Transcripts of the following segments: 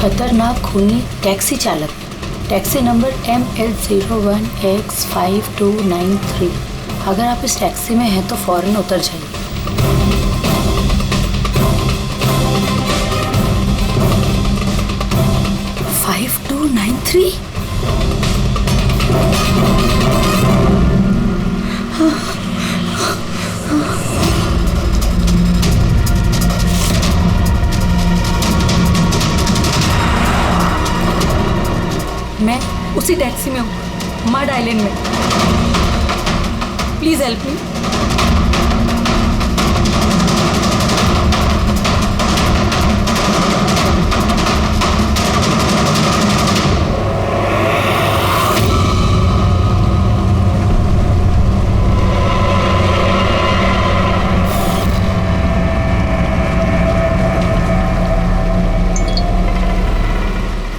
खतरनाक खूनी टैक्सी चालक, टैक्सी नंबर ML01X5293। अगर आप इस टैक्सी में हैं तो फौरन उतर जाइए। 5293। मैं उसी टैक्सी में हूँ, मड आइलैंड में। Please help me.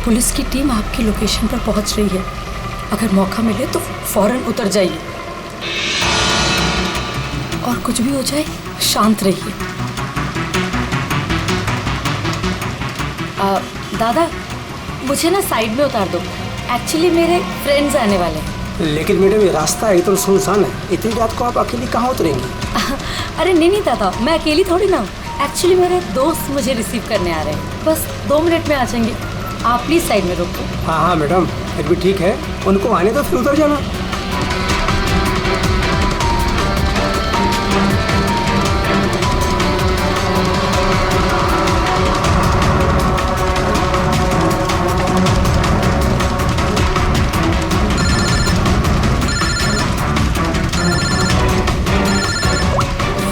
पुलिस की टीम आपकी लोकेशन पर पहुंच रही है। अगर मौका मिले तो फौरन उतर जाइए और कुछ भी हो जाए शांत रहिए। दादा, मुझे ना साइड में उतार दो। एक्चुअली मेरे फ्रेंड्स आने वाले हैं। लेकिन मैडम ये रास्ता एकदम सुनसान है, इतनी रात को आप अकेली कहाँ उतरेंगी? अरे नहीं दादा, मैं अकेली थोड़ी ना हूँ। एक्चुअली मेरे दोस्त मुझे रिसीव करने आ रहे हैं, बस 2 मिनट में आ जाएंगे। आप प्लीज साइड में रोको। हाँ मैडम, फिर भी ठीक है, उनको आने तो फिर उतर जाना।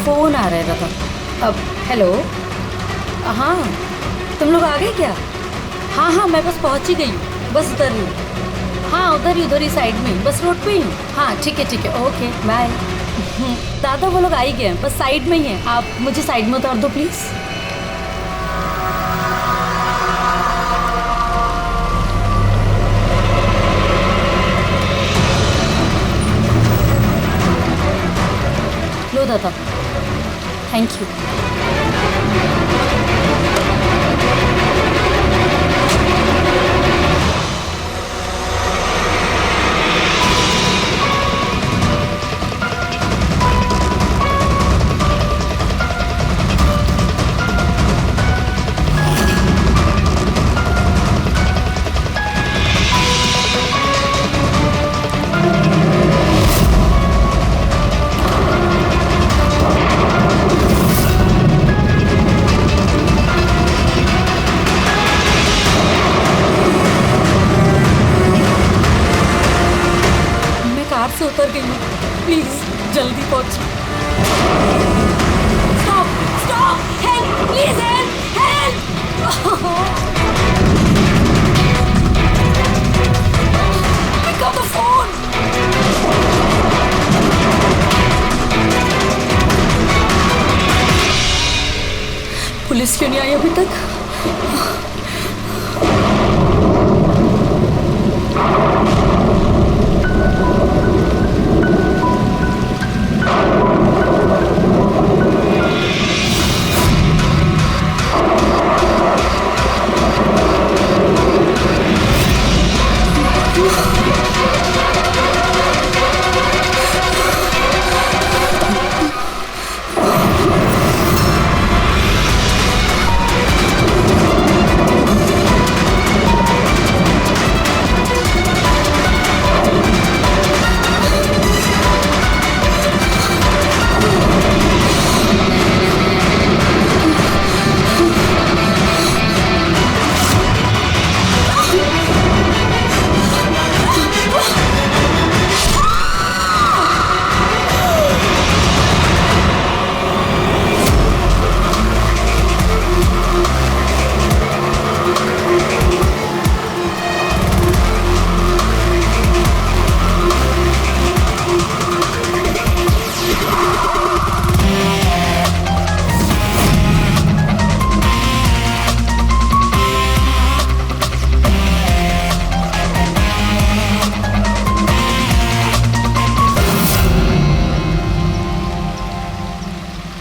फोन आ रहा है दादा। अब हेलो, हाँ तुम लोग आ गए क्या? हाँ मैं बस पहुंच ही गई हूँ, बस उधर ही। हाँ उधर ही साइड में, बस रोड पे ही हूँ। हाँ ठीक है ओके बाय। दादा वो लोग आ ही गए हैं, बस साइड में ही हैं। आप मुझे साइड में उतार दो प्लीज। लो दादा, थैंक यू। से उतर गई हूँ, प्लीज जल्दी पहुंच। Stop help, please help. Pick up the phone. Police क्यों नहीं आई अभी तक?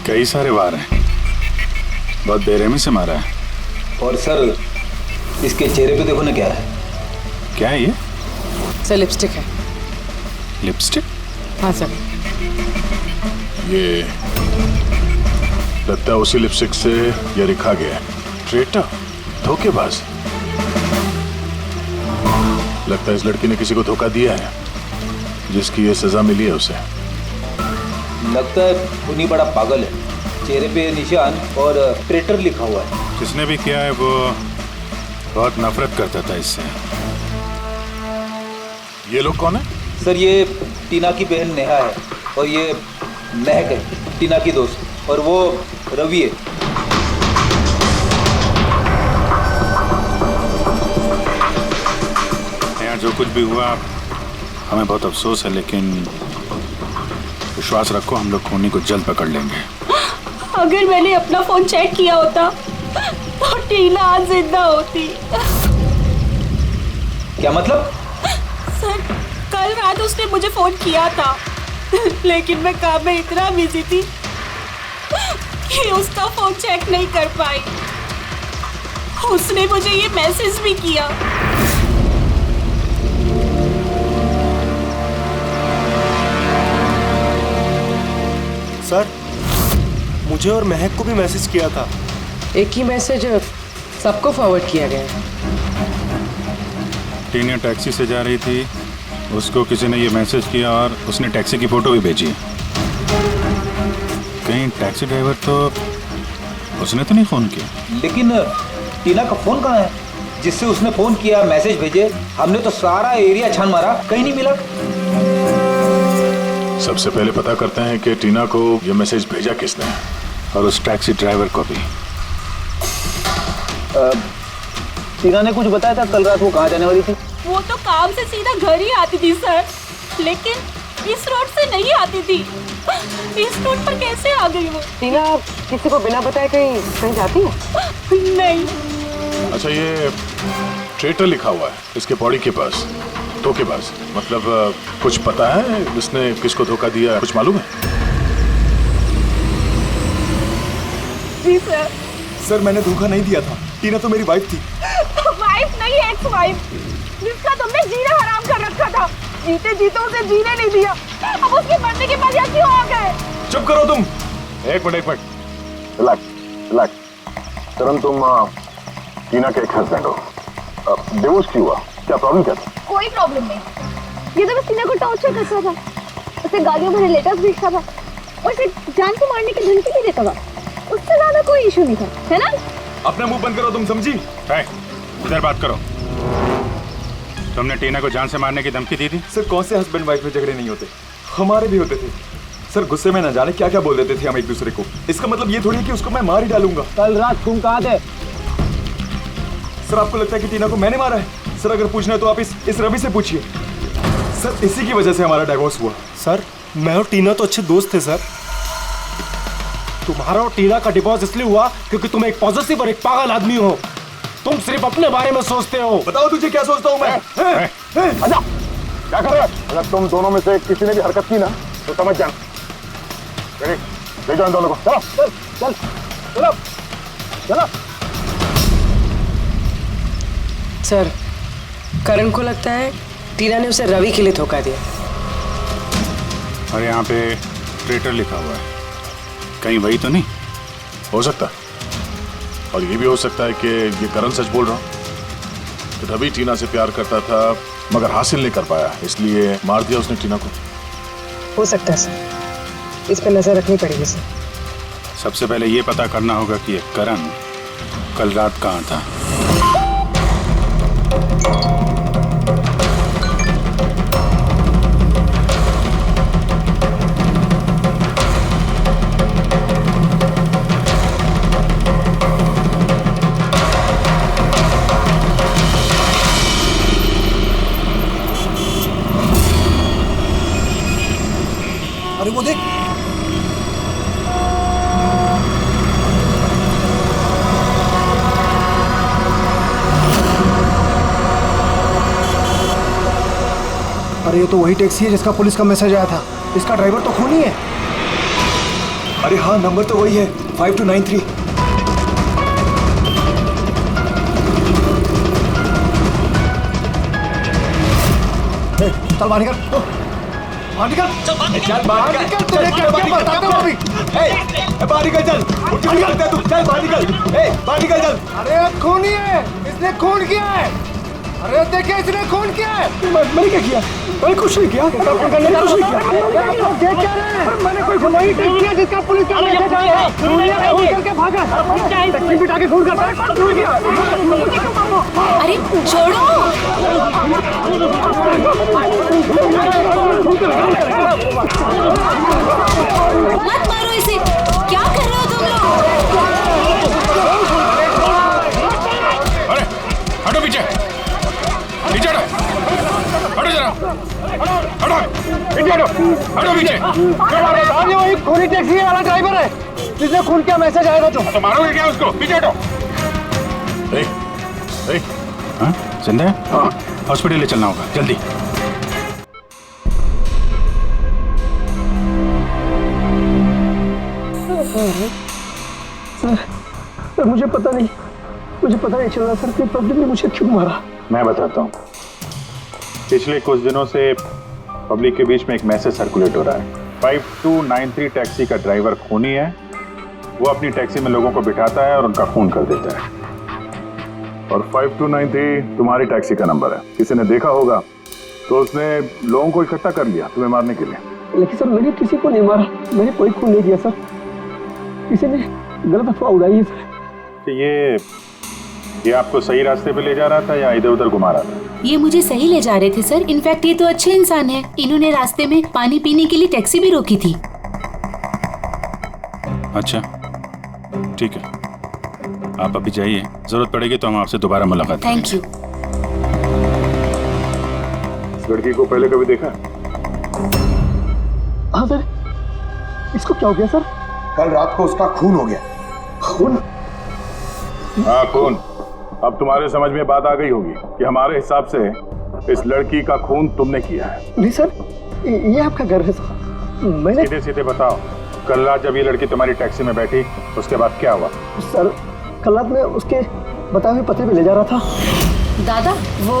कई सारे वार हैं, बहुत बेरहमी से मारा है। और सर इसके चेहरे पे देखो ना क्या है। क्या है ये? सर लिपस्टिक है। लिपस्टिक? हाँ सर। ये लगता है उसी लिपस्टिक से ये लिखा गया है, ट्रेटर, धोखेबाज। लगता है इस लड़की ने किसी को धोखा दिया है, जिसकी ये सजा मिली है उसे। लगता है उन्हीं बड़ा पागल है। चेहरे पे निशान और ट्रेटर लिखा हुआ है। जिसने भी किया है वो बहुत नफरत करता था इससे। ये लोग कौन है? सर ये टीना की बहन नेहा है और ये महक है, टीना की दोस्त, और वो रवि है। यहाँ जो कुछ भी हुआ हमें बहुत अफसोस है, लेकिन विश्वास रखो हम लोग खूनी को जल्द पकड़ लेंगे। अगर मैंने अपना फोन चेक किया होता तो टीना आज जिंदा होती। क्या मतलब? सर कल रात उसने मुझे फोन किया था, लेकिन मैं काम में इतना बिजी थी कि उसका फोन चेक नहीं कर पाई। उसने मुझे ये मैसेज भी किया। सर मुझे और महक को भी मैसेज किया था। एक ही मैसेज सबको फॉरवर्ड किया गया है। टीना टैक्सी से जा रही थी, उसको किसी ने ये मैसेज किया और उसने टैक्सी की फोटो भी भेजी। कहीं टैक्सी ड्राइवर तो उसने तो नहीं फोन किया। लेकिन टीना का फोन कहाँ है जिससे उसने फोन किया, मैसेज भेजे? हमने तो सारा एरिया छान मारा, कहीं नहीं मिला। सबसे पहले पता करते हैं कि टीना को ये मैसेज भेजा किसने, और उस टैक्सी ड्राइवर को भी। टीना ने कुछ बताया था कल रात वो कहाँ जाने वाली थी? वो तो काम से सीधा घर ही आती थी सर, लेकिन इस रोड से नहीं आती थी। इस रोड पर कैसे आ गई वो? टीना किसी को बिना बताए कहीं कहीं जाती है? नहीं। अच्छा, ये ट्रेटर लिखा हुआ है इसके बॉडी के पास, धोखेबाज। मतलब कुछ पता है इसने किसको धोखा दिया, कुछ मालूम है? जी सर। सर मैंने धोखा नहीं दिया था, टीना तो मेरी वाइफ थी। वाइफ नहीं, एक्स वाइफ, जिसका तुमने जीना हराम कर रखा था। जीते जीते उसे जीने नहीं दिया, अब उसके मरने के बाद यहाँ क्यों आ गए? चुप करो तुम। एक मिनट रिलैक्स। करण, तुम टीना के एक हस्बैंड हो। डिवोर्स क्यों हुआ? क्या प्रॉब्लम क्या था? कोई प्रॉब्लम नहीं। ये तो बस टीना को टॉर्चर करता था, उसे गालियों भरे लेटर्स भेजता था और फिर जान से मारने की धमकी भी देता था। उससे ज्यादा कोई इशू नहीं था, है ना? अपना मुंह बंद करो, तुम समझी? इधर बात करो। तुमने टीना को जान से मारने की धमकी दी थी? सर कौन से हस्बैंड वाइफ में झगड़े नहीं होते, हमारे भी होते थे। सर गुस्से में न जाने क्या क्या बोल देते थे हम एक दूसरे को। इसका मतलब ये थोड़ी है कि उसको मैं मार ही डालूंगा। कल रात तुम कहाँ थे? सर आपको लगता है कि टीना को मैंने मारा है? सर अगर पूछना है तो आप इस रवि से पूछिए। सर इसी की वजह से हमारा डाइवोर्स हुआ। सर मैं और टीना तो अच्छे दोस्त थे सर। तुम्हारा और टीना का डिवोर्स इसलिए हुआ क्योंकि तुम एक पॉजिटिव और एक पागल आदमी हो। तुम सिर्फ अपने बारे में सोचते हो। बताओ तुझे क्या सोचता हूँ मैं? अच्छा, क्या कर रहे हो? अगर तुम दोनों में से किसी ने भी हरकत की ना तो समझ जाना। ले जाओ इन दोनों को। चलो। सर करण को लगता है टीना ने उसे रवि के लिए धोखा दिया। और यहाँ पे ट्रेटर लिखा हुआ है, कहीं वही तो नहीं हो सकता? और ये भी हो सकता है कि ये करण सच बोल रहा हूँ। रवि टीना से प्यार करता था मगर हासिल नहीं कर पाया, इसलिए मार दिया उसने टीना को। हो सकता है सर, इस पर नजर रखनी पड़ेगी सर। सबसे पहले ये पता करना होगा कि ये करण कल रात कहाँ था। अरे वो देख, अरे ये तो वही टैक्सी है जिसका पुलिस का मैसेज आया था। इसका ड्राइवर तो खूनी है। अरे हाँ, नंबर तो वही है, 5293। चल बाहर निकल, बाहर निकल, चल बाहर निकल, तूने क्या किया बता दो अभी। बाहर निकल, चल बाहर निकल, तू चल बाहर निकल, बाहर निकल चल। अरे खून ही है, इसने खून किया है। अरे देखिए इसने खून किया है। मैंने क्या किया? मैंने कुछ नहीं किया, मैंने कुछ नहीं किया। देख क्या रहे हैं? मैंने कोई गुनाही नहीं किया जिसका पुलिस का मैसेज आया। तूने खून करके भागा, टैक्सी बिठा के खून करता है। खून किया। अरे छोड़ो। मत मारो इसे, क्या कर रहे हो तुम लोग? अरे हटो पीछे, पीछे हटो, हटो जरा, हटो, पीछे हटो, हटो पीछे। वही खूनी टैक्सी वाला ड्राइवर है जिसने खून किया मैसेज आया था। तो मारोगे क्या उसको? पीछे हटो। हाँ जिंदा है? हाँ हॉस्पिटल ले चलना होगा जल्दी। सर मुझे पता नहीं चल रहा सर कि पब्लिक ने मुझे क्यों मारा। मैं बताता हूँ। पिछले कुछ दिनों से पब्लिक के बीच में एक मैसेज सर्कुलेट हो रहा है। 5293 टैक्सी का ड्राइवर खूनी है। वो अपनी टैक्सी में लोगों को बिठाता है और उनका खून कर देता है। और 5293 तुम्हारी टैक्सी का नंबर है। किसी ने देखा होगा तो उसने लोगों को इकट्ठा कर लिया तुम्हें मारने के लिए। लेकिन सर मैंने किसी को नहीं मारा, मैंने कोई खून नहीं किया सर। किसी ने गलत अफवाह उड़ाई है सर। तो ये आपको सही रास्ते पे ले जा रहा था या इधर उधर घुमा रहा था? ये मुझे सही ले जा रहे थे सर। इनफैक्ट ये तो अच्छे इंसान है। इन्होंने रास्ते में पानी पीने के लिए टैक्सी भी रोकी थी। अच्छा ठीक है, आप अभी जाइए, जरूरत पड़ेगी तो हम आपसे दोबारा मुलाकात करेंगे। Thank you. इस लड़की को पहले कभी देखा? हाँ सर, इसको क्या हो गया सर? कल रात को उसका खून हो गया। खून? हाँ खून। अब तुम्हारे समझ में बात आ गई होगी कि हमारे हिसाब से इस लड़की का खून तुमने किया है। नहीं सर, ये आपका घर है सर। मैंने सीधे सीधे बताओ, कल रात जब ये लड़की तुम्हारी टैक्सी में बैठी उसके बाद क्या हुआ? सर कल रात में उसके बताए हुए पते पे ले जा रहा था। दादा वो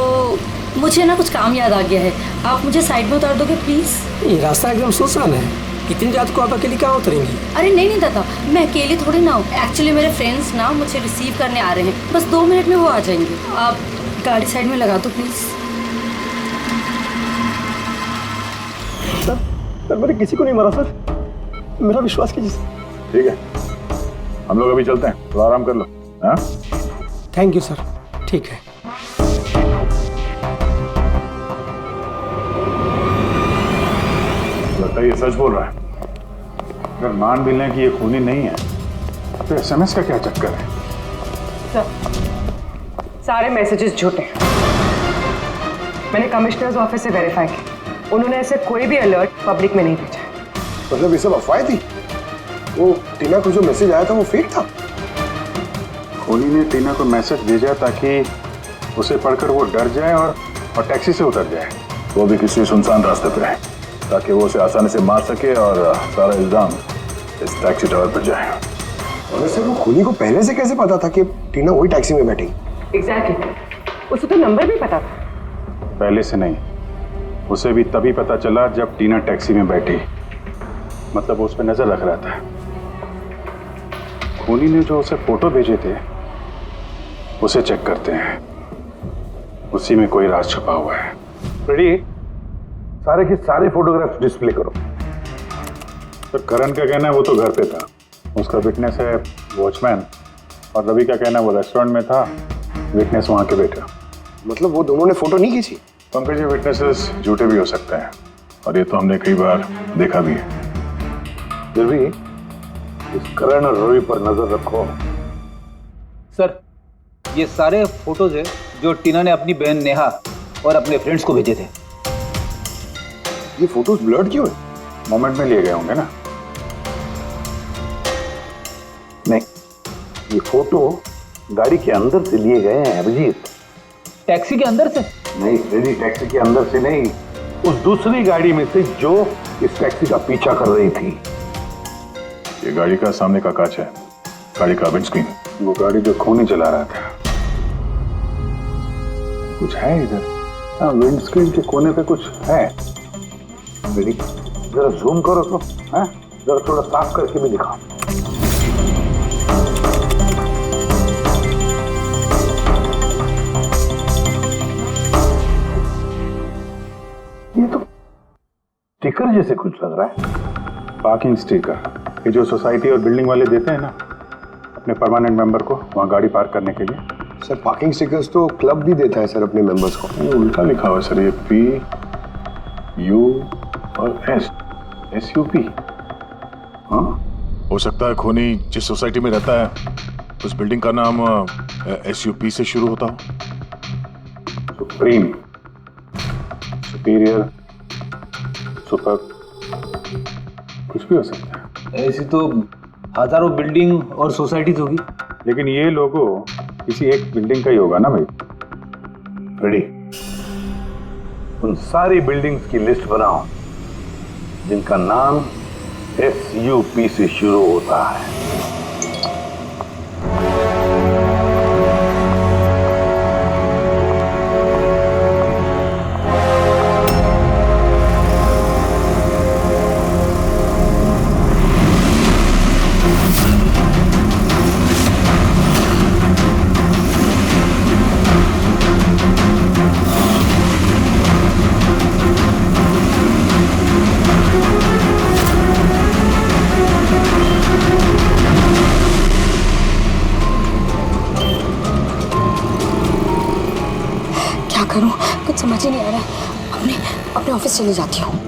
मुझे ना कुछ काम याद आ गया है। आप मुझे साइड में उतार दोगे प्लीज? ये रास्ता एकदम सुनसान है। इतनी रात को आप अकेली कहाँ उतरेंगी? अरे नहीं दादा, मैं अकेली थोड़ी ना हूँ। एक्चुअली मेरे फ्रेंड्स ना मुझे रिसीव करने आ रहे हैं। बस 2 मिनट में वो आ जाएंगे। आप गाड़ी साइड में लगा दो प्लीज। सर मैंने किसी को नहीं मारा सर, मेरा विश्वास कीजिए सर। ठीक है, हम लोग अभी चलते हैं, तो आराम कर लो। हाँ थैंक यू सर, ठीक है। लगता है ये सच बोल रहा है। अगर मान भी लें कि ये खूनी नहीं है तो SMS का क्या चक्कर है? सारे मैसेजेस झूठे हैं। मैंने कमिश्नर्स ऑफिस से वेरीफाई किया। उन्होंने ऐसे कोई भी अलर्ट पब्लिक में नहीं भेजा। मतलब ये सब अफवाहें थी? वो टीना को जो मैसेज आया था वो फेक था? खूनी ने टीना को मैसेज भेजा ताकि उसे पढ़कर वो डर जाए और टैक्सी से उतर जाए, वो भी किसी सुनसान रास्ते पे है, ताकि वो उसे आसानी से मार सके और सारा इल्जाम इस टैक्सी ड्राइवर पर जाए। वैसे वो खूनी को पहले से कैसे पता था कि टीना वही टैक्सी में बैठी? एग्जैक्टली, उसे तो नंबर भी पता था। पहले से नहीं, उसे भी तभी पता चला जब टीना टैक्सी में बैठी। मतलब वो उस पर नजर रख रहा था। खूनी ने जो उसे फोटो भेजे थे उसे चेक करते हैं, उसी में कोई राज छुपा हुआ है। रेडी? सारे के सारे फोटोग्राफ्स डिस्प्ले करो। तो करण का कहना है वो तो घर पे था, उसका विटनेस है वॉचमैन, और रवि का कहना है वो रेस्टोरेंट में था, विटनेस वहां के बैठा। मतलब वो दोनों ने फोटो नहीं खींची? पंकज, ये विटनेसेस झूठे भी हो सकते हैं और ये तो हमने कई बार देखा भी है। फिर भी इस करण और रवि पर नजर रखो। सर ये सारे फोटोज है जो टीना ने अपनी बहन नेहा और अपने फ्रेंड्स को भेजे थे। ये फोटोज ब्लर्ड क्यों है? मोमेंट में लिए गए होंगे ना? नहीं, ये फोटो गाड़ी के अंदर से लिए गए हैं अभिजीत। टैक्सी के अंदर से? नहीं रेडी, टैक्सी के अंदर से नहीं, उस दूसरी गाड़ी में से जो इस टैक्सी का पीछा कर रही थी। ये गाड़ी का सामने का कांच है, गाड़ी का विंडस्क्रीन। वो गाड़ी जो खूनी चला रहा था। कुछ है इधर? विंडस्क्रीन के कोने पे कुछ है बेटी, जरा जूम करो तो, हैं? जरा थोड़ा साफ करके भी दिखाओ। ये तो स्टिकर जैसे कुछ लग रहा है। पार्किंग स्टिकर, ये जो सोसाइटी और बिल्डिंग वाले देते हैं ना अपने परमानेंट मेंबर को वहाँ गाड़ी पार्क करने के लिए। सर पार्किंग स्टिकर्स तो क्लब भी देता है सर अपने मेंबर्स को। ये उल्टा लिखा हुआ है सर, ये PU और SUP। हाँ, हो सकता है खोनी जिस सोसाइटी में रहता है उस बिल्डिंग का नाम SUP से शुरू होता हो। सुप्रीम, सुपीरियर, सुपर, कुछ भी हो सकता है। ऐसी तो हजारों बिल्डिंग और सोसाइटीज होगी, लेकिन ये लोगो किसी एक बिल्डिंग का ही होगा ना भाई। रेडी, उन सारी बिल्डिंग्स की लिस्ट बनाओ जिनका नाम SUP से शुरू होता है। करूं कुछ समझ ही नहीं आ रहा। अपने ऑफिस चली जाती हूँ।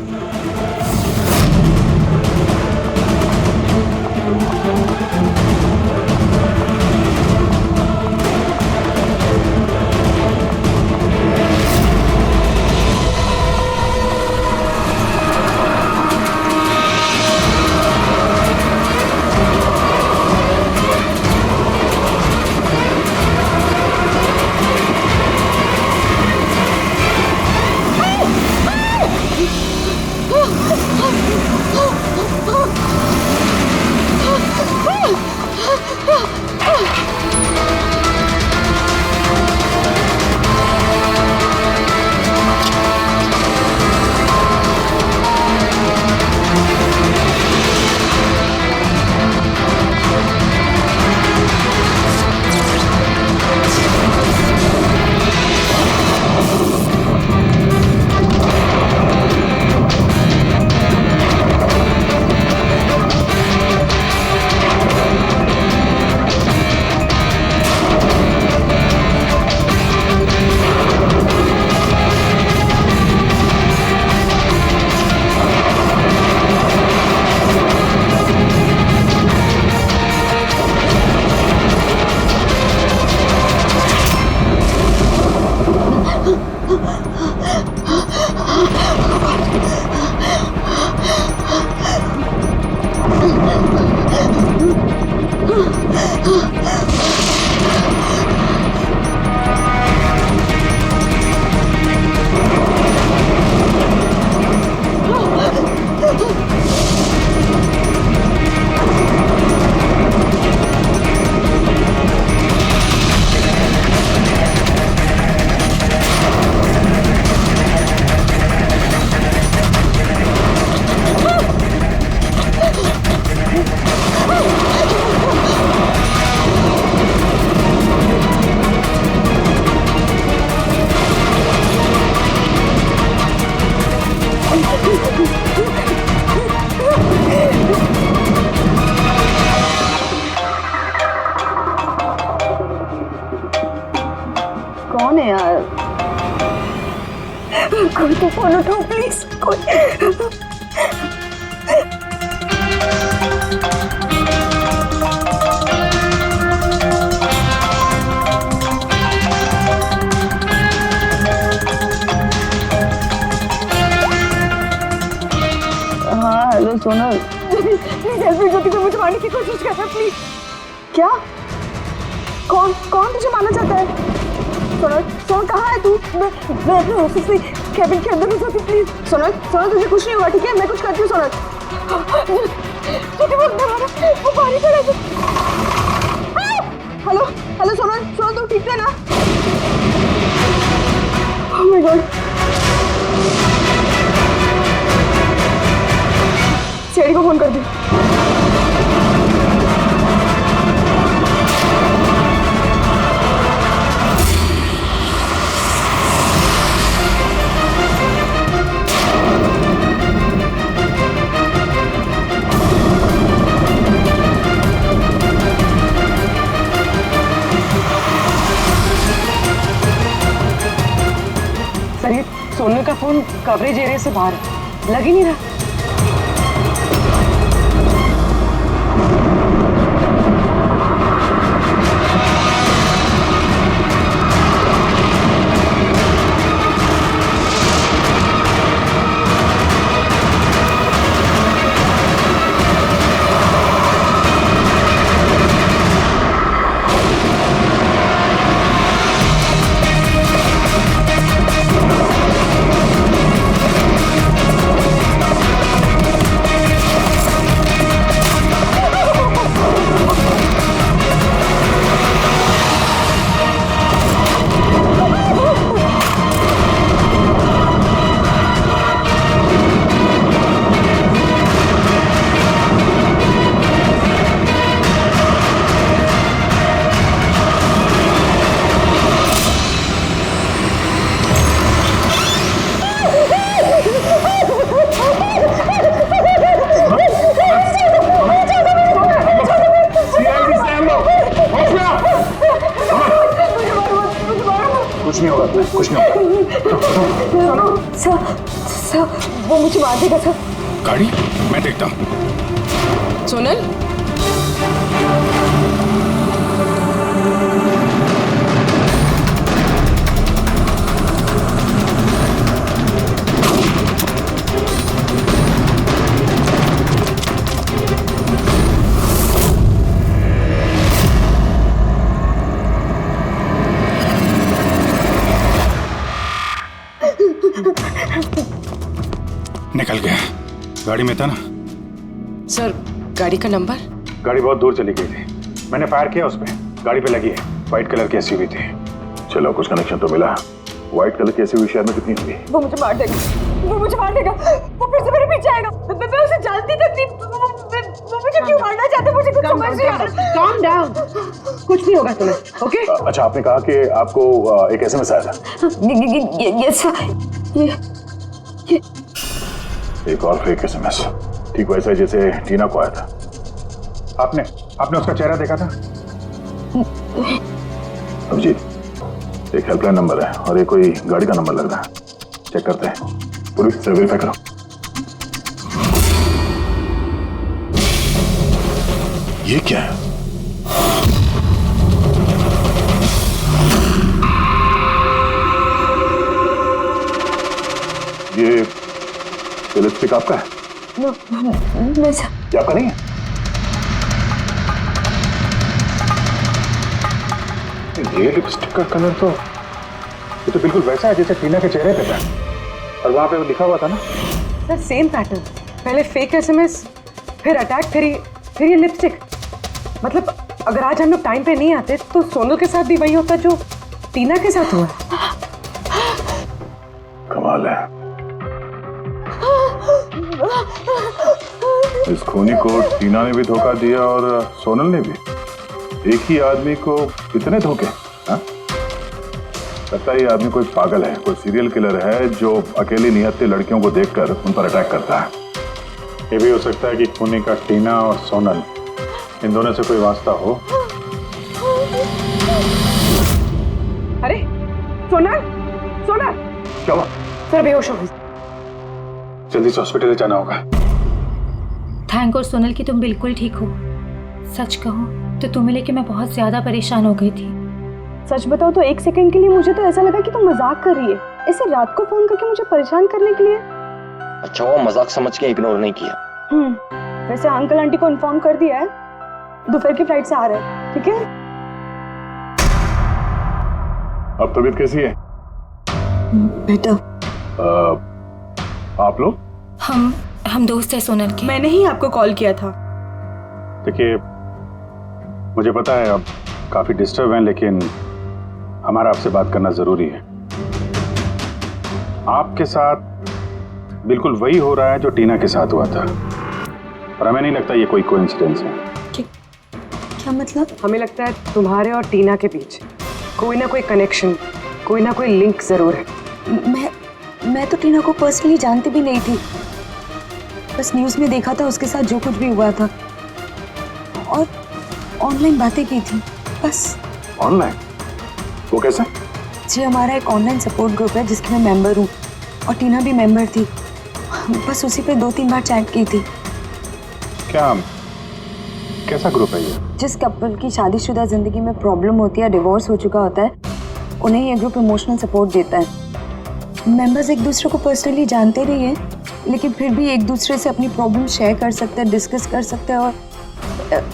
कौन है यार? कोई तो फोन उठाओ प्लीज। हाँ hello Sonal, please help me, Jyoti को मुझे मारने की कोशिश कर रहा है प्लीज। क्या? कौन कौन तुझे मारना चाहता है? सोनल सोनल कहाँ है तू? मैं अपने ऑफिस में कैबिन के अंदर हूँ ज्योति, प्लीज। सोनल सोनल तुझे कुछ नहीं होगा ठीक है, मैं कुछ करती हूँ सोनल। वो पानी पड़ा है। हेलो हेलो सोनल सोनल तू ठीक है ना? Oh my God. सीआईडी को फोन कर दी। सर ये सोनल का फोन कवरेज एरिया से बाहर है, लग ही नहीं रहा। कुछ नहीं होगा, कुछ नहीं होगा। सर वो मुझे मार देगा सर। गाड़ी मैं देखता हूँ। सोनल, निकल गया। गाड़ी में था ना? सर गाड़ी का नंबर? गाड़ी बहुत दूर चली गई थी, मैंने फायर किया उस पर, गाड़ी पे लगी है। व्हाइट कलर की एसयूवी थी। चलो कुछ कनेक्शन तो मिला। व्हाइट कलर की एसयूवी शहर में कितनी होगी? वो मुझे मार देगा, वो मुझे मार देगा, वो फिर से मेरे पीछे आएगा। मैं उसे जानती तक नहीं। वो मुझे क्यों मारना चाहता है, मुझे कुछ समझ नहीं आ रहा। Calm down, कुछ नहीं होगा तुम्हें, ओके? अच्छा, आपने कहा कि आपको एक एसएमएस आया था। यस ये एक और फेक एसएमएस, ठीक वैसा ही जैसे टीना को आया था। आपने उसका चेहरा देखा था? अभिजीत, एक हेल्पलाइन नंबर है और एक कोई गाड़ी का नंबर लग रहा है। चेक करते हैं, पूरी से वेरीफाई करो। ये क्या है? ये लिपस्टिक आपका है? नहीं सर। ये आपका नहीं है? ये लिपस्टिक का कलर तो ये तो बिल्कुल वैसा है जैसे टीना के चेहरे पे था, और वहां पे वो लिखा हुआ था ना। सर सेम पैटर्न, पहले फेक एसएमएस, फिर अटैक, फिर ये लिपस्टिक। मतलब अगर आज हम लोग टाइम पे नहीं आते तो सोनल के साथ भी वही होता जो टीना के साथ हुआ। कमाल है, इस खूनी को टीना ने भी धोखा दिया और सोनल ने भी। एक ही आदमी को कितने धोखे? हाँ? लगता है ये आदमी कोई पागल है, कोई सीरियल किलर है जो अकेली नियत्ती लड़कियों को देखकर उन पर अटैक करता है। ये भी हो सकता है कि खूनी का टीना और सोनल, इन दोनों से कोई वास्ता हो। अरे सोनल, सोनल क्या हुआ? सर बेहोश हो गई। जल्दी से हॉस्पिटल ले जाना होगा। थैंक गॉड सोनल कि तुम बिल्कुल ठीक हो। सच कहूँ तो तुम्हें लेके मैं बहुत ज्यादा परेशान हो गई थी। सच बताओ तो एक सेकंड के लिए मुझे तो ऐसा लगा कि तुम मजाक कर रही है, ऐसे रात को फोन करके मुझे परेशान करने के लिए। अच्छा वो मजाक समझ के इग्नोर नहीं किया। वैसे अंकल आंटी को इन्फॉर्म कर दिया है, दोपहर की फ्लाइट से आ रहे हैं। ठीक है, अब तबीयत कैसी है? बेटा आप लोग? हम दोस्त हैं सोनल के। मैंने ही आपको कॉल किया था। देखिए, मुझे पता है आप काफी डिस्टर्ब हैं, लेकिन हमारा आपसे बात करना जरूरी है। आपके साथ बिल्कुल वही हो रहा है जो टीना के साथ हुआ था, और हमें नहीं लगता ये कोई कोइंसिडेंस है। क्या मतलब? हमें लगता है तुम्हारे और टीना के बीच कोई ना कोई कनेक्शन, कोई ना कोई लिंक जरूर है। मैं तो टीना को पर्सनली जानती भी नहीं थी, बस न्यूज़ में देखा था उसके साथ जो कुछ भी हुआ था और ऑनलाइन बातें की थी बस। ऑनलाइन? वो कैसे? जी, हमारा एक ऑनलाइन सपोर्ट ग्रुप है जिसकी मैं मेंबर हूँ और टीना भी मेंबर थी। बस उसी पे 2-3 बार चैट की थी। क्या, कैसा ग्रुप है ये? जिस कपल की शादीशुदा जिंदगी में प्रॉब्लम होती है, डिवोर्स हो चुका होता है, उन्हें ये ग्रुप इमोशनल सपोर्ट देता है। मेंबर्स एक दूसरे को पर्सनली जानते नहीं हैं, लेकिन फिर भी एक दूसरे से अपनी प्रॉब्लम शेयर कर सकते हैं, डिस्कस कर सकते हैं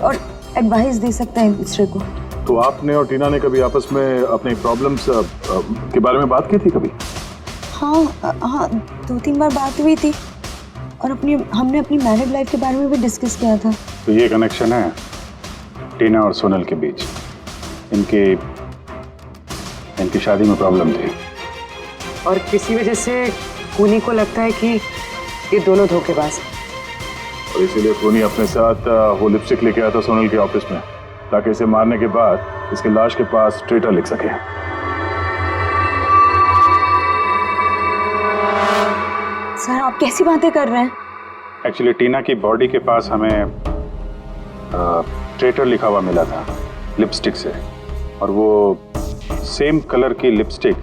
और एडवाइस दे सकते हैं एक दूसरे को। तो आपने और टीना ने कभी आपस में अपनी प्रॉब्लम्स के बारे में बात की थी कभी? हाँ, 2-3 बार बात हुई थी और हमने अपनी मैरिड लाइफ के बारे में भी डिस्कस किया था। तो ये कनेक्शन है टीना और सोनल के बीच। इनकी शादी में प्रॉब्लम थी और किसी वजह से खूनी को लगता है कि ये दोनों धोखेबाज हैं। और इसीलिए खूनी अपने साथ वो लिपस्टिक लेके आया था सोनल के ऑफिस में, ताकि इसे मारने के बाद इसके लाश के पास ट्रेटर लिख सके। सर, आप कैसी बातें कर रहे हैं? एक्चुअली टीना की बॉडी के पास हमें ट्रेटर लिखा हुआ मिला था लिपस्टिक से, और वो सेम कलर की लिपस्टिक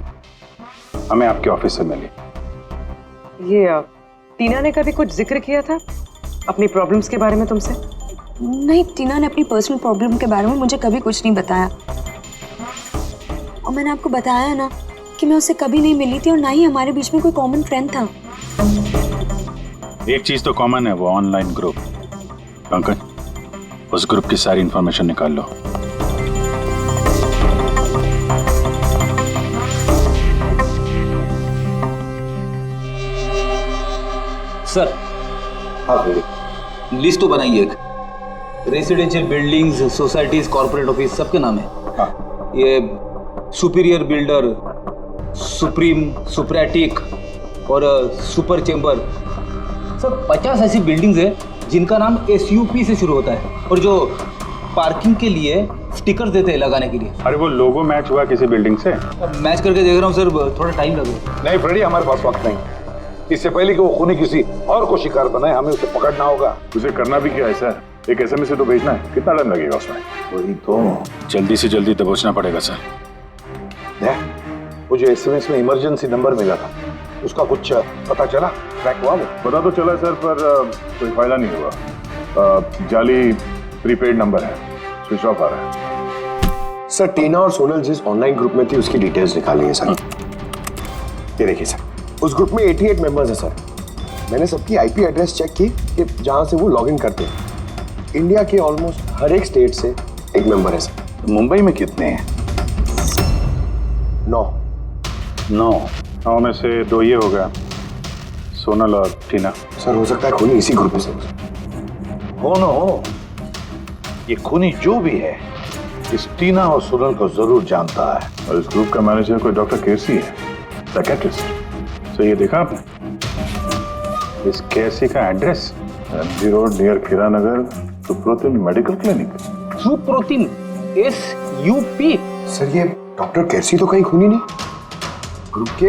हमें आपके ऑफिस से मिली। ये टीना ने कभी कुछ जिक्र किया था अपनी प्रॉब्लम्स के बारे में तुमसे? नहीं, टीना ने अपनी पर्सनल प्रॉब्लम के बारे में मुझे कभी कुछ नहीं बताया। और मैंने आपको बताया ना कि मैं उससे कभी नहीं मिली थी और ना ही हमारे बीच में कोई कॉमन फ्रेंड था। एक चीज तो कॉमन है, वो ऑनलाइन ग्रुप। पंकज, उस ग्रुप की सारी इंफॉर्मेशन निकाल लो। सर, हाँ फिर लिस्ट तो बनाइए एक। Residential buildings, societies, corporate office सबके नाम है। हाँ। ये सुपीरियर बिल्डर, सुप्रीम, सुप्रेटिक और सुपर चेंबर, सब 50 ऐसी बिल्डिंग्स है जिनका नाम SUP से शुरू होता है और जो पार्किंग के लिए स्टिकर देते हैं लगाने के लिए। अरे वो लोगो मैच हुआ किसी बिल्डिंग से? मैच करके देख रहा हूँ सर, थोड़ा टाइम लगेगा। नहीं फ्रेडी, हमारे पास वक्त नहीं। इससे पहले कि वो खूनी किसी और को शिकार बनाए, हमें उसे पकड़ना होगा। उसे करना भी क्या है सर? एक SMS से तो भेजना है, कितना टाइम लगेगा उसमें? वही तो, जल्दी से जल्दी दबोचना पड़ेगा सर। वो जो SMS में इमरजेंसी नंबर मिला था, उसका कुछ पता चला? ट्रैक हुआ वो? पता तो चला सर, पर कोई फायदा नहीं हुआ। जाली प्रीपेड नंबर है, स्विच ऑफ आ रहा है। सर, टीना और सोनल जिस ऑनलाइन ग्रुप में थी उसकी डिटेल्स निकाली है सर। ये देखिए सर, उस ग्रुप में 88 मेंबर्स हैं सर। मैंने सबकी IP एड्रेस चेक की कि जहां से वो लॉगिन करते हैं। इंडिया के ऑलमोस्ट हर एक स्टेट से एक मेंबर है सर। मुंबई में कितने हैं? 9 में से 2 ये हो गया, सोनल और टीना। सर, हो सकता है खूनी इसी ग्रुप में से हो न हो, ये खूनी जो भी है इस टीना और सोनल को जरूर जानता है। और इस ग्रुप का मैनेजर कोई डॉक्टर केसी है, साइकियाट्रिस्ट। तो ये देखा आपने इस केसी का एड्रेस? MG रोड नियर खीरा नगर, Suprotim medical clinic. Suprotim, SUP? Sir, ये डॉक्टर केसी तो कहीं खूनी नहीं। ग्रुप के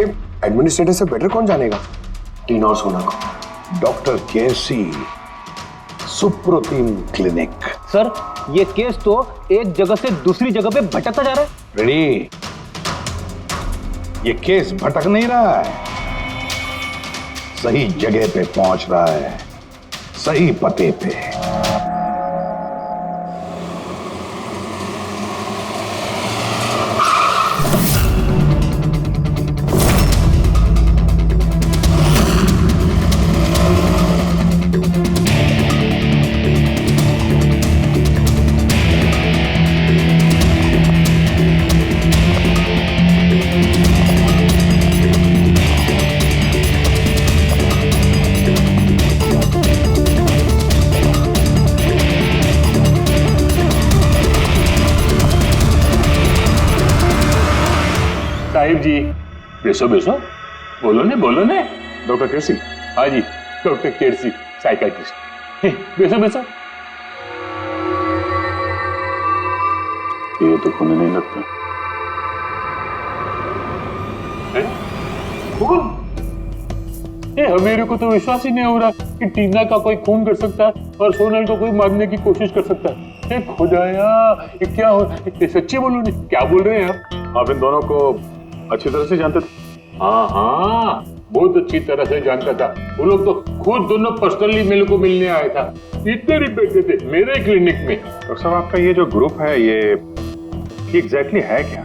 एडमिनिस्ट्रेटर से बेटर कौन जानेगा टीना और सोना को? डॉक्टर केसी, सुप्रोतिम क्लिनिक। सर, ये केस तो एक जगह से दूसरी जगह पे भटकता जा रहा है। रेडी, ये केस भटक नहीं रहा है, सही जगह पे पहुंच रहा है, सही पते पे। साहिब जी, बेसो बेसो, बोलो ने। डॉक्टर केसी? हाँ जी, डॉक्टर केसी, साइकाइट्रिस्ट। बैठो बैठो। ये तो खून नहीं लगता। खून? मेरे को तो विश्वास ही नहीं हो रहा कि टीना का कोई खून कर सकता है और सोनल को कोई मारने की कोशिश कर सकता है। खुदाया, ये क्या हो? सच्ची बोलो नहीं, क्या बोल रहे हैं आप इन दोनों को अच्छी तरह से जानते थे? हाँ, बहुत अच्छी तरह से जानता था। वो लोग तो खुद दोनों पर्सनली मेरे को मिलने आया था। इतने रिपेटे थे मेरे क्लिनिक में। डॉक्टर साहब, आपका ये जो ग्रुप है ये एग्जैक्टली है क्या?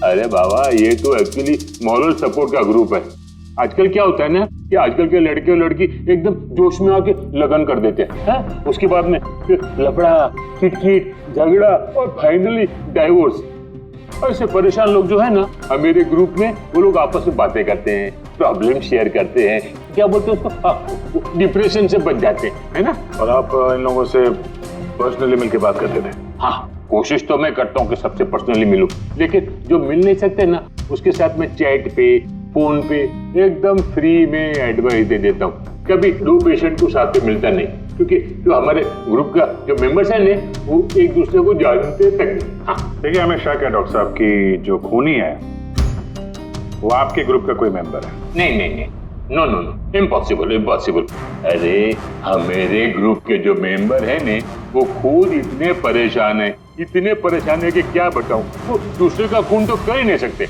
अरे बाबा, ये तो एक्चुअली मॉरल सपोर्ट का ग्रुप है। आजकल क्या होता है ना कि आजकल के लड़के और लड़की एकदम जोश में आके लगन कर देते हैं, उसके बाद में फिर लफड़ा, किटकिट, झगड़ा और फाइनली डाइवोर्स। ऐसे परेशान लोग जो है ना मेरे ग्रुप में, वो लोग आपस में बातें करते हैं, प्रॉब्लम शेयर करते हैं, क्या बोलते हैं उसको, डिप्रेशन से बच जाते हैं, है ना। और आप इन लोगों से पर्सनली मिलके बात करते थे? हाँ, कोशिश तो मैं करता हूँ कि सबसे पर्सनली मिलूं, लेकिन जो मिल नहीं सकते ना उसके साथ में चैट पे, फोन पे एकदम फ्री में एडवाइस दे देता हूँ। कभी दो पेशेंट को साथ में मिलता नहीं, क्योंकि जो हमारे ग्रुप का जो मेंबर्स है ना वो एक दूसरे को जानते तक नहीं। हाँ, देखिए, हमें शक है डॉक्टर साहब की जो खूनी है वो आपके ग्रुप का कोई मेंबर है। नहीं नहीं नहीं, no no no, impossible impossible. अरे हमारे ग्रुप के जो मेंबर है ने वो खुद इतने परेशान है कि क्या बताऊं, वो दूसरे का खून तो कर ही नहीं सकते।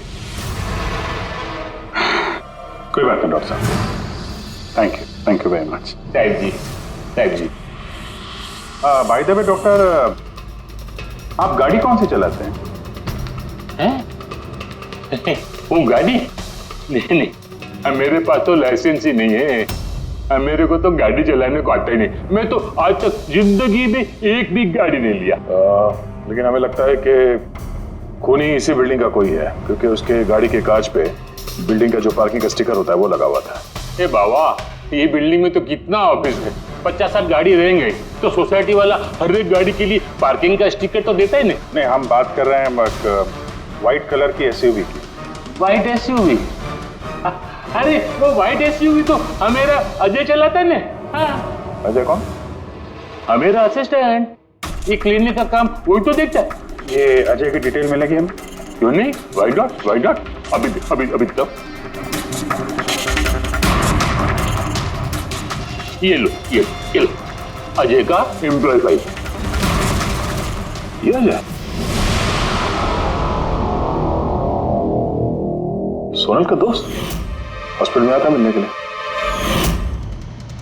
कोई बात नहीं डॉक्टर साहब, थैंक यू वेरी मच। साहिब जी। बाय द वे डॉक्टर, आप गाड़ी कौन सी चलाते हैं? वो गाड़ी? नहीं, मेरे पास तो लाइसेंस ही नहीं है। मेरे को तो गाड़ी चलाने को आता ही नहीं। मैं तो आज तक जिंदगी में एक भी गाड़ी नहीं लिया। लेकिन हमें लगता है कि खूनी इसी बिल्डिंग का कोई है, क्योंकि उसके गाड़ी के कांच पे बिल्डिंग का जो पार्किंग का स्टिकर होता है वो लगा हुआ था। ए बाबा, ये बिल्डिंग में तो कितना ऑफिस है, 50-60 गाड़ी रहेंगे, तो सोसाइटी वाला हर एक गाड़ी के लिए पार्किंग का स्टिकर तो देता ही नहीं। हम बात कर रहे हैं व्हाइट कलर की एसयूवी की। White SUV? अरे वो व्हाइट एसयूवी तो हमेरा अजय चलाता है ना। अजय कौन? हमेरा असिस्टेंट, ये क्लिनिक का काम वही तो देखता है। ये अजय की डिटेल मिलेगी हमें? क्यों नहीं, व्हाइट डॉट अभी तक। ये लो अजय का एम्प्लॉय फाइल। ये अजय सोनल का दोस्त, हॉस्पिटल में आता मिलने के लिए।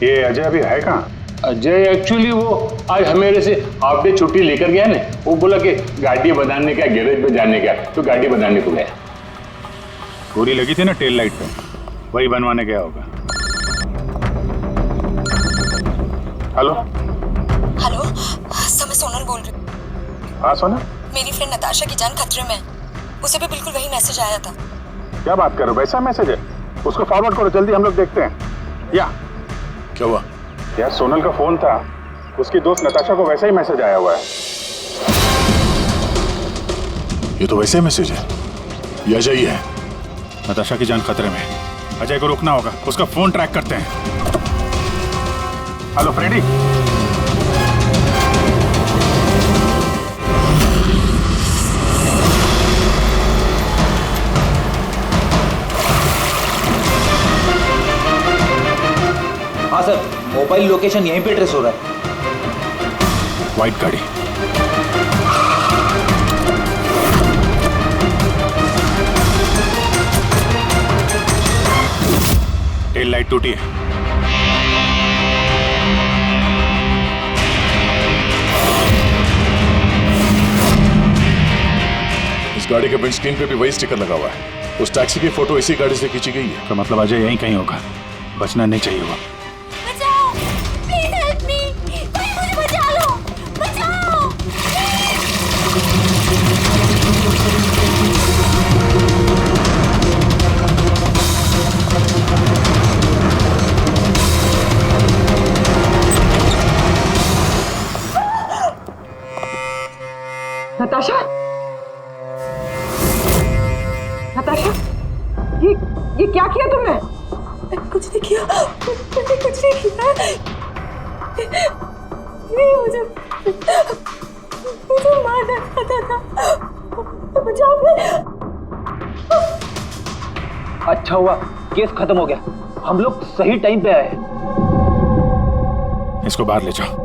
ये अजय अभी है कहाँ? अजय एक्चुअली वो आज हमेरे से हाफ डे छुट्टी लेकर गया ना। वो बोला कि गाड़ी बनाने का, गैरेज में जाने का, तो गाड़ी बनाने को गया। गोली लगी थी ना टेल लाइट पे, वही बनवाने गया होगा। हेलो सर, मैं सोनल बोल रही हूँ। हाँ सोनल, मेरी फ्रेंड नताशा की जान खतरे में है। उसे भी बिल्कुल वही मैसेज आया था। क्या बात कर रहे हो? वैसा मैसेज है? उसको फॉरवर्ड करो जल्दी, हम लोग देखते हैं। या क्या हुआ? यार सोनल का फोन था, उसकी दोस्त नताशा को वैसा ही मैसेज आया हुआ है। ये तो वैसे मैसेज है, ये अजय ही है। नताशा की जान खतरे में, अजय को रोकना होगा, उसका फोन ट्रैक करते हैं। हेलो फ्रेडी, हाँ सर, मोबाइल लोकेशन यहीं पे ट्रेस हो रहा है। व्हाइट गाड़ी, टेल लाइट टूटी है। इस गाड़ी के विंडस्क्रीन पे भी वही स्टिकर लगा हुआ है। उस टैक्सी की फोटो इसी गाड़ी से खींची गई है। तो मतलब अजय यहीं कहीं होगा, बचना नहीं चाहिए वो। बचाओ, प्लीज हेल्प मी, कोई मुझे बचा लो, बचाओ। नताशा, ये क्या किया तुमने? नहीं किया, मैंने कुछ नहीं किया। ये मुझे मारना चाहता था, मुझे आपने। अच्छा हुआ केस खत्म हो गया, हम लोग सही टाइम पे आए। इसको बाहर ले जाओ।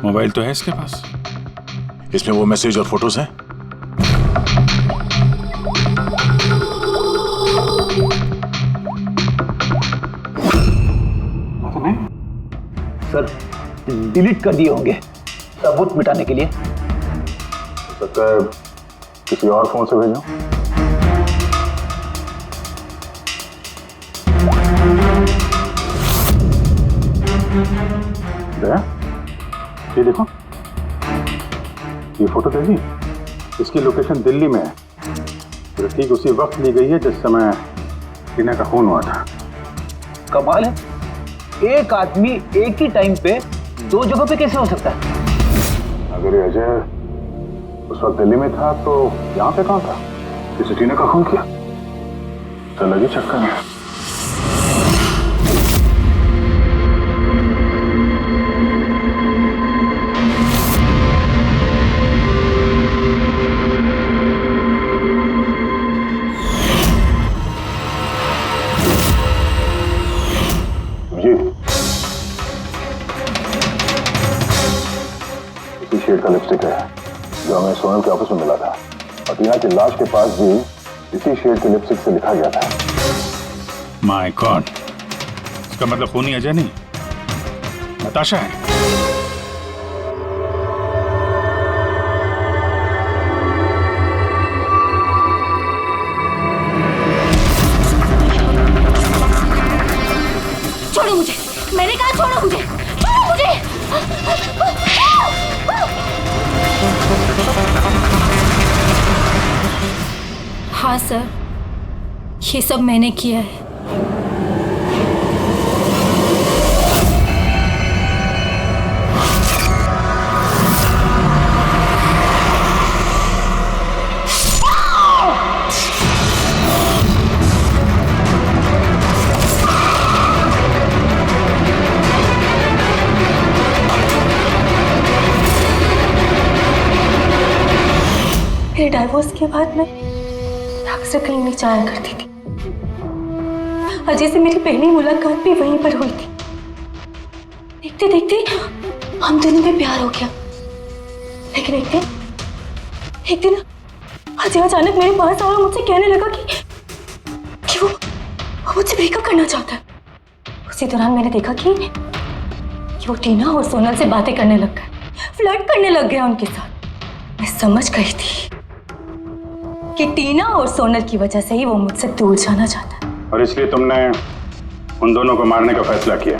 मोबाइल तो है इसके पास, इसमें वो मैसेज और फोटोज हैं। सर डिलीट कर दिए होंगे सबूत मिटाने के लिए। हो सकता है किसी और फोन से भेजो। ये देखो, ये फोटो देखी, इसकी लोकेशन दिल्ली में है, तो ठीक उसी वक्त ली गई है जिस समय टीना का खून हुआ था। कमाल है, एक आदमी एक ही टाइम पे दो जगह पे कैसे हो सकता है? अगर ये अजय उस वक्त दिल्ली में था तो यहाँ पे कहाँ था? किसी टीना का खून किया तो लगी चक्कर में। शेड का लिपस्टिक है जो हमें सोनल के ऑफिस में मिला था, और टीना की लाश के पास भी इसी शेड के लिपस्टिक से लिखा गया था। माय गॉड, इसका मतलब खूनी अजय नहीं, नताशा है। छोड़ो मुझे, मैंने कहा छोड़ो मुझे, छोड़ो मुझे। हाँ सर, ये सब मैंने किया है। मेरे डाइवोर्स के बाद मैं अक्सर कहीं नहीं जाया करती थी। अजय से मेरी पहली मुलाकात भी वहीं पर हुई थी। देखते देखते हम दोनों में प्यार हो गया, लेकिन एक दिन अजय अचानक मेरे पास आया और मुझसे कहने लगा कि वो मुझसे ब्रेकअप करना चाहता है। उसी दौरान मैंने देखा कि वो टीना और सोनल से बातें करने लग गया, फ्लर्ट करने लग गया उनके साथ। मैं समझ गई थी कि टीना और सोनल की वजह से ही वो मुझसे दूर जाना चाहता है। और इसलिए तुमने उन दोनों को मारने का फैसला किया?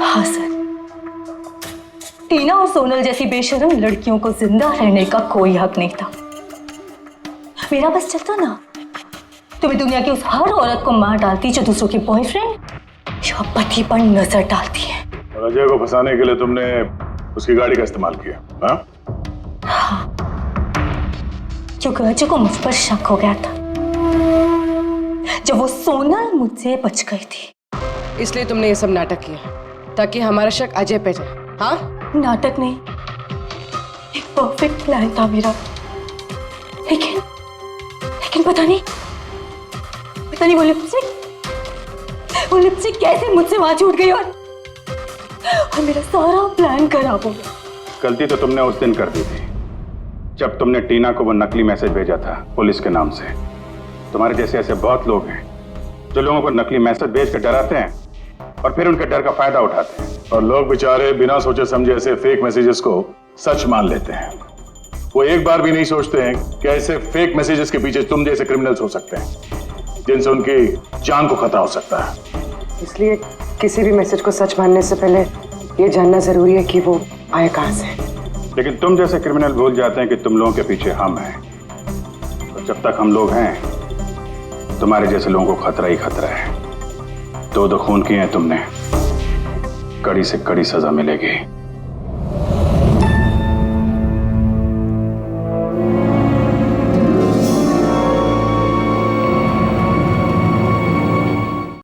हाँ सर, टीना और सोनल जैसी बेशर्म लड़कियों को जिंदा रहने का कोई हक नहीं था। मेरा बस चलता ना तो मैं दुनिया की उस हर औरत को मार डालती जो दूसरों के बॉयफ्रेंड या पति पर नजर डालती है। और अजय को फंसाने के लिए तुमने उसकी गाड़ी का इस्तेमाल किया? हाँ, क्योंकि अजय को मुझ पर शक हो गया था जब वो सोनल मुझसे बच गई थी। इसलिए तुमने ये सब नाटक किया ताकि हमारा शक अजय पे जाए? हाँ, नाटक नहीं, एक परफेक्ट प्लान था मेरा। लेकिन पता नहीं वो लिपस्टिक कैसे मुझसे वहां छूट गई और मेरा सारा प्लान खराब हो गया। गलती तो तुमने उस दिन कर दी थी जब तुमने टीना को वो नकली मैसेज भेजा था पुलिस के नाम से। तुम्हारे जैसे ऐसे बहुत लोग हैं जो लोगों को नकली मैसेज भेज कर डराते हैं और फिर उनके डर का फायदा उठाते हैं, और लोग बेचारे बिना सोचे समझे ऐसे फेक मैसेजेस को सच मान लेते हैं। वो एक बार भी नहीं सोचते हैं कि ऐसे फेक मैसेजेस के पीछे तुम जैसे क्रिमिनल्स हो सकते हैं जिनसे उनकी जान को खतरा हो सकता है। इसलिए किसी भी मैसेज को सच मानने से पहले ये जानना जरूरी है कि वो आया कहां से। लेकिन तुम जैसे क्रिमिनल भूल जाते हैं कि तुम लोगों के पीछे हम हैं, और जब तक हम लोग हैं तुम्हारे जैसे लोगों को खतरा ही खतरा है। दो खून किए हैं तुमने, कड़ी से कड़ी सजा मिलेगी।